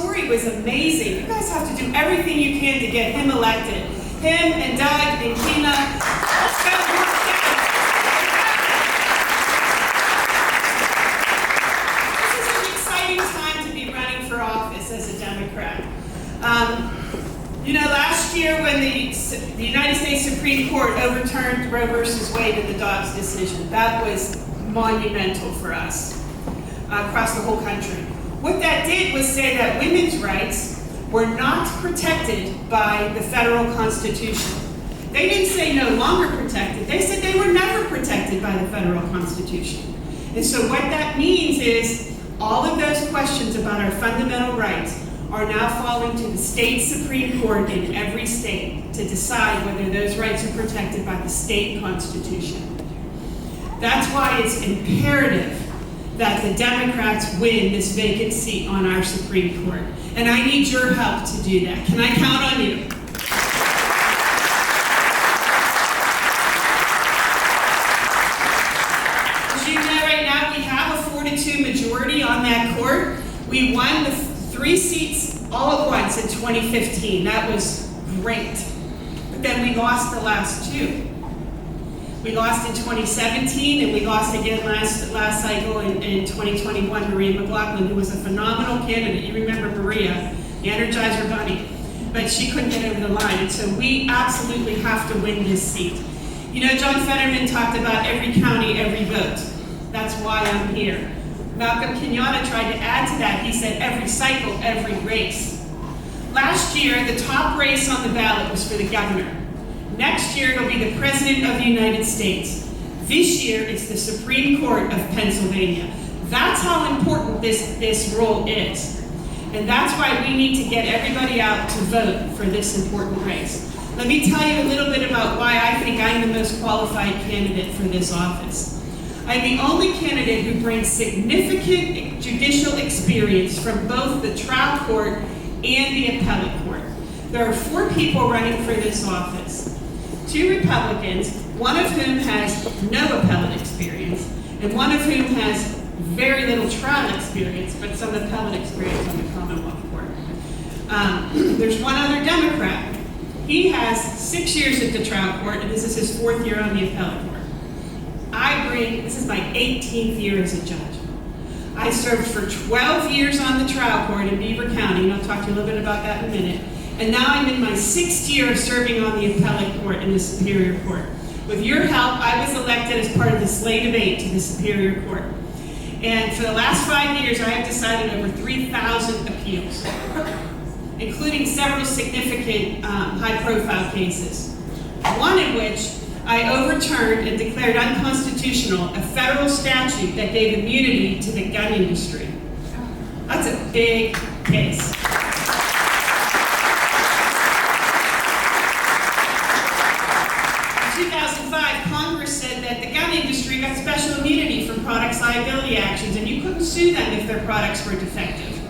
story was amazing. You guys have to do everything you can to get him elected. Him and Doug and Kina. Let's go. This is an exciting time to be running for office as a Democrat. Last year when the United States Supreme Court overturned Roe versus Wade in the Dobbs decision, that was monumental for us across the whole country. What that did was say that women's rights were not protected by the federal Constitution. They didn't say no longer protected. They said they were never protected by the federal Constitution. And so what that means is all of those questions about our fundamental rights are now falling to the state Supreme Court in every state to decide whether those rights are protected by the state constitution. That's why it's imperative that the Democrats win this vacant seat on our Supreme Court. And I need your help to do that. Can I count on you? As you know, right now we have a 4-2 majority on that court. We won the 3 seats all at once in 2015. That was great. But then we lost the last 2. We lost in 2017, and we lost again last cycle in 2021. Maria McLaughlin, who was a phenomenal candidate. You remember Maria, the Energizer Bunny. But she couldn't get over the line, and so we absolutely have to win this seat. John Fetterman talked about every county, every vote. That's why I'm here. Malcolm Kenyatta tried to add to that. He said every cycle, every race. Last year, the top race on the ballot was for the governor. Next year, it'll be the President of the United States. This year, it's the Supreme Court of Pennsylvania. That's how important this role is. And that's why we need to get everybody out to vote for this important race. Let me tell you a little bit about why I think I'm the most qualified candidate for this office. I'm the only candidate who brings significant judicial experience from both the trial court and the appellate court. There are 4 people running for this office. 2 Republicans, one of whom has no appellate experience, and one of whom has very little trial experience, but some appellate experience on the Commonwealth Court. There's one other Democrat. He has 6 years at the trial court, and this is his 4th year on the appellate court. This is my 18th year as a judge. I served for 12 years on the trial court in Beaver County, and I'll talk to you a little bit about that in a minute. And now I'm in my 6th year of serving on the appellate court and the Superior Court. With your help, I was elected as part of the slate of 8 to the Superior Court. And for the last 5 years, I have decided over 3,000 appeals, including several significant high-profile cases. One in which I overturned and declared unconstitutional a federal statute that gave immunity to the gun industry. That's a big case. In 2005, Congress said that the gun industry got special immunity from products liability actions, and you couldn't sue them if their products were defective.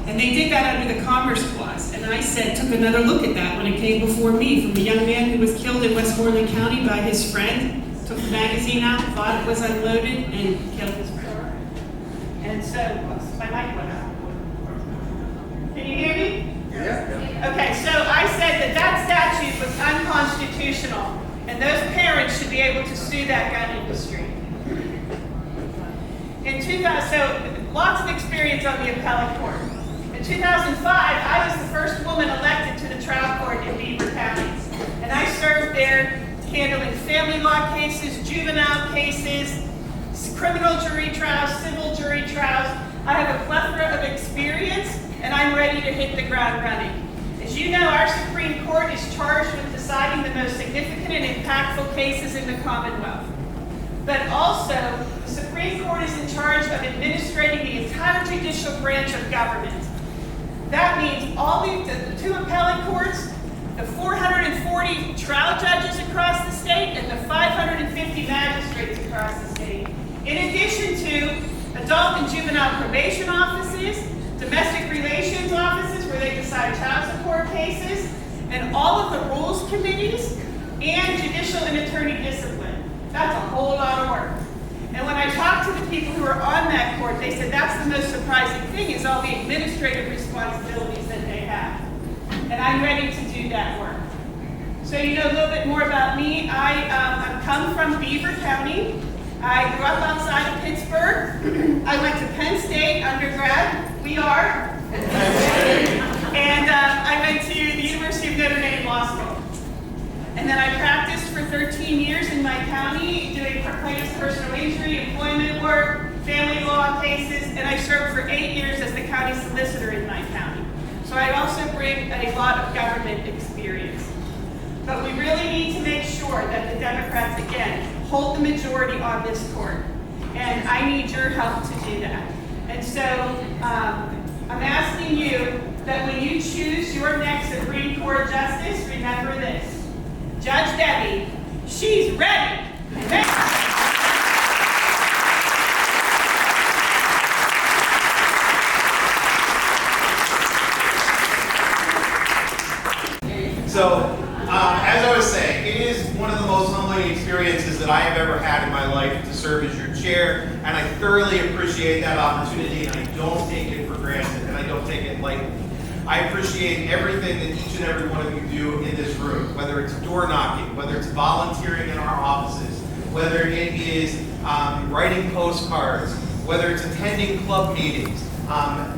And they did that under the Commerce Clause. And I took another look at that when it came before me from a young man who was killed in Westmoreland County by his friend, took the magazine out, thought it was unloaded, and killed his friend. And so, my mic went out. Can you hear me? Yeah. Okay, so I said that statute was unconstitutional, and those parents should be able to sue that gun industry. So lots of experience on the appellate court. In 2005, I was the first woman elected to the trial court in Beaver County. And I served there handling family law cases, juvenile cases, criminal jury trials, civil jury trials. I have a plethora of experience, and I'm ready to hit the ground running. As you know, our Supreme Court is charged with deciding the most significant and impactful cases in the Commonwealth. But also, the Supreme Court is in charge of administrating the entire judicial branch of government. That means all the 2 appellate courts, the 440 trial judges across the state, and the 550 magistrates across the state. In addition to adult and juvenile probation offices, domestic relations offices where they decide child support cases, and all of the rules committees, and judicial and attorney discipline. That's a whole lot of work. And when I talk to the people who are on that court, court, they said that's the most surprising thing is all the administrative responsibilities that they have. And I'm ready to do that work. So you know a little bit more about me. I come from Beaver County. I grew up outside of Pittsburgh. I went to Penn State undergrad. We are. And I went to the University of Notre Dame Law School. And then I practiced for 13 years in my county doing plaintiff's personal injury, employment work, family law cases, and I served for 8 years as the county solicitor in my county. So I also bring a lot of government experience. But we really need to make sure that the Democrats, again, hold the majority on this court. And I need your help to do that. And so I'm asking you that when you choose your next Supreme Court justice, remember this. Judge Debbie, she's ready. So, as I was saying, it is one of the most humbling experiences that I have ever had in my life to serve as your chair, and I thoroughly appreciate that opportunity, and I don't take it for granted, and I don't take it lightly. I appreciate everything that each and every one of you do in this room, whether it's door knocking, whether it's volunteering in our offices, whether it is writing postcards, whether it's attending club meetings.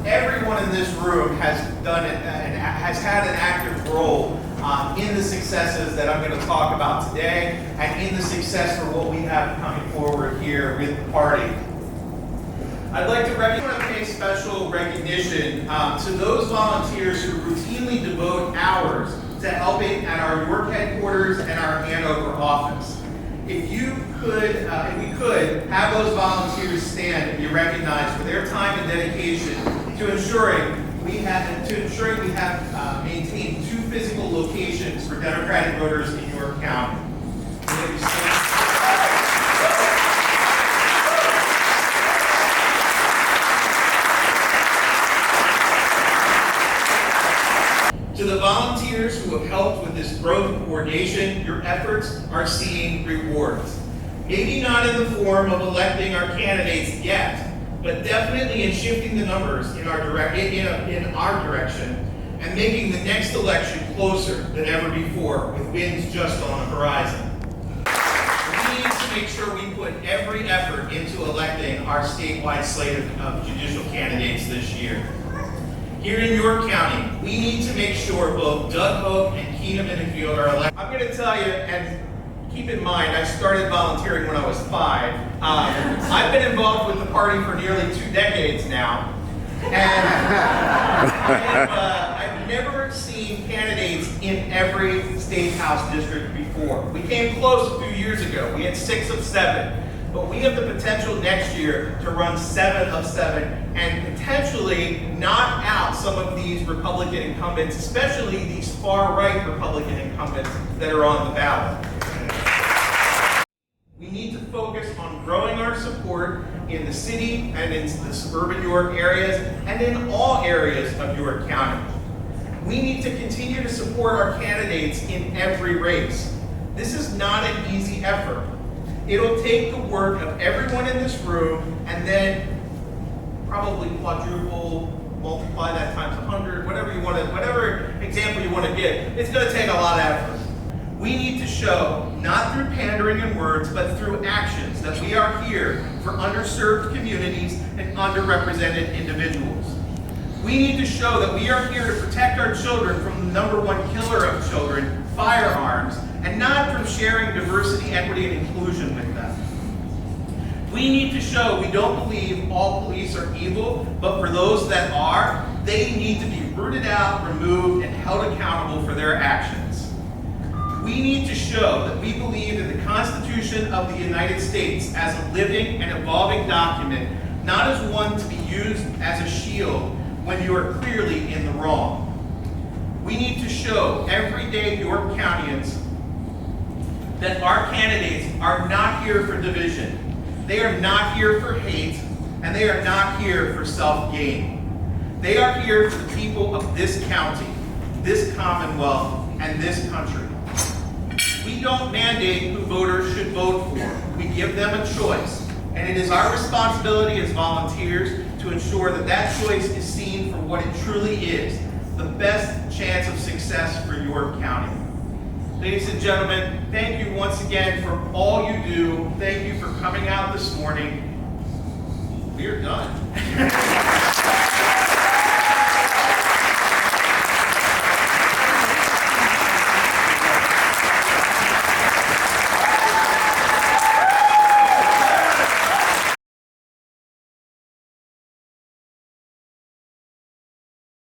Everyone in this room has done it and has had an active role in the successes that I'm going to talk about today, and in the success for what we have coming forward here with the party. I'd like to pay special recognition to those volunteers who routinely devote hours to helping at our York headquarters and our Hanover office. If we could have those volunteers stand and be recognized for their time and dedication to ensuring we have maintained 2 physical locations for Democratic voters in York County. To the volunteers who have helped with this growth and coordination, your efforts are seeing rewards. Maybe not in the form of electing our candidates yet, but definitely in shifting the numbers in our direction and making the next election closer than ever before, with wins just on the horizon. We need to make sure we put every effort into electing our statewide slate of judicial candidates this year. Here in York County, we need to make sure both Doug Hoke and Keena Minifield are elected. I'm going to tell you, and keep in mind, I started volunteering when I was 5. I've been involved with the party for nearly 2 decades now, and I've never seen candidates in every state house district before. We came close a few years ago. We had 6 of 7. But we have the potential next year to run 7 of 7 and potentially knock out some of these Republican incumbents, especially these far-right Republican incumbents that are on the ballot. We need to focus on growing our support in the city and in the suburban York areas and in all areas of York County. We need to continue to support our candidates in every race. This is not an easy effort. It'll take the work of everyone in this room and then probably quadruple, multiply that times 100, whatever example you want to give. It's going to take a lot of effort. We need to show, not through pandering and words, but through actions, that we are here for underserved communities and underrepresented individuals. We need to show that we are here to protect our children from the #1 killer of children, firearms, and not from sharing diversity, equity, and inclusion with them. We need to show we don't believe all police are evil, but for those that are, they need to be rooted out, removed, and held accountable for their actions. We need to show that we believe in the Constitution of the United States as a living and evolving document, not as one to be used as a shield when you are clearly in the wrong. We need to show everyday York Countyans that our candidates are not here for division. They are not here for hate, and they are not here for self-gain. They are here for the people of this county, this Commonwealth, and this country. We don't mandate who voters should vote for. We give them a choice. And it is our responsibility as volunteers to ensure that that choice is seen for what it truly is, the best chance of success for York County. Ladies and gentlemen, thank you once again for all you do. Thank you for coming out this morning. We are done.